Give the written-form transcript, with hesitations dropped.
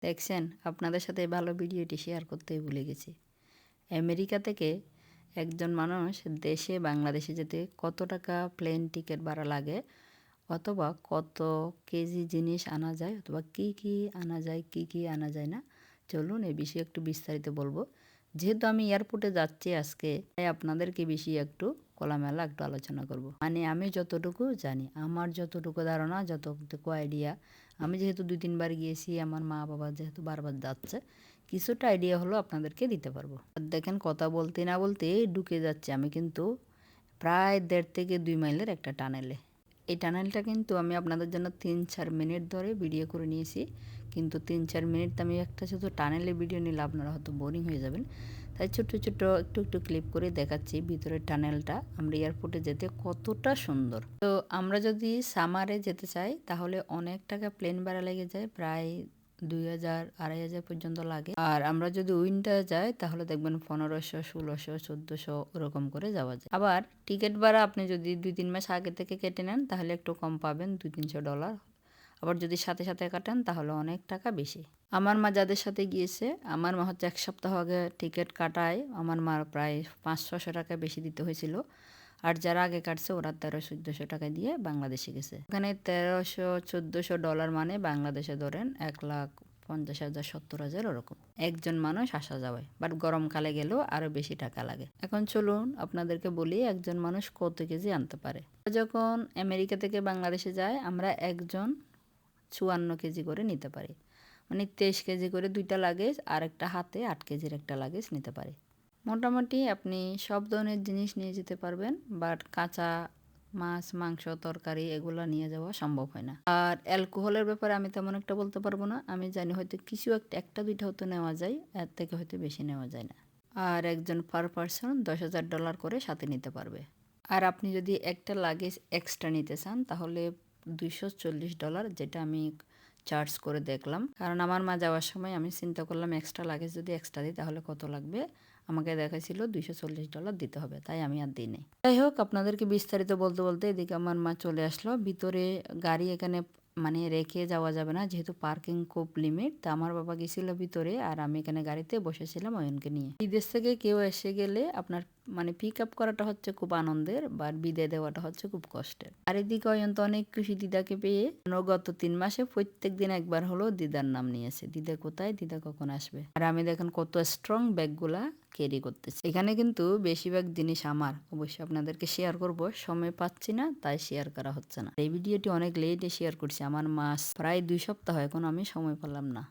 দেখছেন, আপনাদের সাথে এই ভালো ভিডিওটি শেয়ার করতেই ভুলে গেছি। আমেরিকা থেকে একজন মানুষ দেশে বাংলাদেশে যেতে কত টাকা প্লেন টিকিট ভাড়া লাগে, অথবা কত কেজি জিনিস আনা যায়, অথবা কি আনা যায়, কি আনা যায় না, চলুন এই বিষয়ে একটু বিস্তারিত বলবো। যেহেতু আমি এয়ারপোর্টে যাচ্ছি আজকে, তাই আপনাদেরকে বেশি একটু খোলামেলা একটু আলোচনা করব। মানে আমি যতটুকু জানি, আমার যতটুকু ধারণা, যতটুকু আইডিয়া, আমি যেহেতু 2-3 বার গিয়েছি, আমার মা বাবা যেহেতু বারবার যাচ্ছে, কিছুটা আইডিয়া হলো আপনাদেরকে দিতে পারবো। আর দেখেন, কথা বলতে না বলতে ঢুকে যাচ্ছে আমি কিন্তু প্রায় 1.5 থেকে 2 মাইলের একটা টানেলে। এই টানেলটা কিন্তু আমি আপনাদের জন্য 3-4 মিনিট ধরে ভিডিও করে নিয়েছি, কিন্তু 3-4 মিনিট আমি একটা শুধু টানেলে ভিডিও নিলে আপনারা হয়তো বোরিং হয়ে যাবেন। তাই ছোট্ট একটু ক্লিপ করে দেখাচ্ছি ভিতরের টানেলটা আমরা এয়ারপোর্টে যেতে কতটা সুন্দর। তো আমরা যদি সামারে যেতে চাই তাহলে অনেক টাকা প্লেন ভাড়া লেগে যায়, প্রায় 2,000-2,500 পর্যন্ত লাগে। আর আমরা যদি উইন্টার যাই তাহলে দেখবেন 1500, 1600, 1400 ওরকম করে যাওয়া যায়। আবার টিকিট ভাড়া আপনি যদি 2-3 মাস আগে থেকে কেটে নেন তাহলে একটু কম পাবেন, $200-300। আবার যদি সাথে সাথে কাটেন তাহলে অনেক টাকা বেশি। আমার মা যাদের সাথে গিয়েছে, আমার মা হচ্ছে 1 সপ্তাহ আগে টিকিট কাটায় আমার মার প্রায় 500-600 টাকা বেশি দিতে হয়েছিল। আর যারা আগে কাটছে ওরা 1300-1400 টাকা দিয়ে বাংলাদেশে গেছে। এখানে $1300-1400 মানে বাংলাদেশে ধরেন 1,50,000-70,000 ওরকম একজন মানুষ আসা যাওয়ায়। বাট গরমকালে গেলেও আরো বেশি টাকা লাগে। এখন চলুন আপনাদেরকে বলি একজন মানুষ কত কেজি আনতে পারে। যখন আমেরিকা থেকে বাংলাদেশে যায় আমরা একজন 54 কেজি করে নিতে পারি, মানে 23 কেজি করে 2টা লাগেজ আর একটা হাতে 8 কেজির একটা লাগেজ নিতে পারি। মোটামুটি আপনি সব ধরনের জিনিস নিয়ে যেতে পারবেন, বাট কাঁচা মাছ, মাংস, তরকারি এগুলো নিয়ে যাওয়া সম্ভব হয় না। আর অ্যালকোহলের ব্যাপারে আমি তেমন একটা বলতে পারবো না। আমি জানি হয়তো কিছু একটা 2টা হয়তো নেওয়া যায়, এর থেকে হয়তো বেশি নেওয়া যায় না। আর একজন পার পারসন $10,000 করে সাথে নিতে পারবে। আর আপনি যদি একটা লাগেজ এক্সট্রা নিতে চান তাহলে $240, যেটা আমি চার্জ করে দেখলাম। কারণ আমার মা যাওয়ার সময় আমি চিন্তা করলাম এক্সট্রা লাগেজ যদি এক্সট্রা দিই তাহলে কত লাগবে। আমাকে দেখাইছিল $240 দিতে হবে, তাই আমি আর দিই নাই। যাই হোক, আপনাদেরকে বিস্তারিত বলতে বলতে এদিকে আমার মা চলে আসলো। ভিতরে গাড়ি এখানে মানে রেখে যাওয়া যাবে না, যেহেতু পার্কিং খুব লিমিট। তা আমার বাবা গেছিল ভিতরে আর আমি এখানে গাড়িতে বসেছিলাম অয়নকে নিয়ে। বিদেশ থেকে কেউ এসে গেলে আপনার মানে পিক আপ করাটা হচ্ছে খুব আনন্দের, বাট বিদায় দেওয়াটা হচ্ছে খুব কষ্টের। আর এদিকে অয়ন তো অনেক খুশি দিদাকে পেয়ে। গত 3 মাসে প্রত্যেক দিন একবার হলো দিদার নাম নিয়েছে, দিদা কোথায়, দিদা কখন আসবে। আর আমি দেখেন কত স্ট্রং ব্যাগগুলা ক্যারি করতেছি। এখানে কিন্তু বেশিরভাগ জিনিস আমার, অবশ্যই আপনাদেরকে শেয়ার করব, সময় পাচ্ছি না তাই শেয়ার করা হচ্ছে না। এই ভিডিওটি অনেক লেটে শেয়ার করছি, আমার মাস প্রায় 2 সপ্তাহ এখন আমি সময় পেলাম না।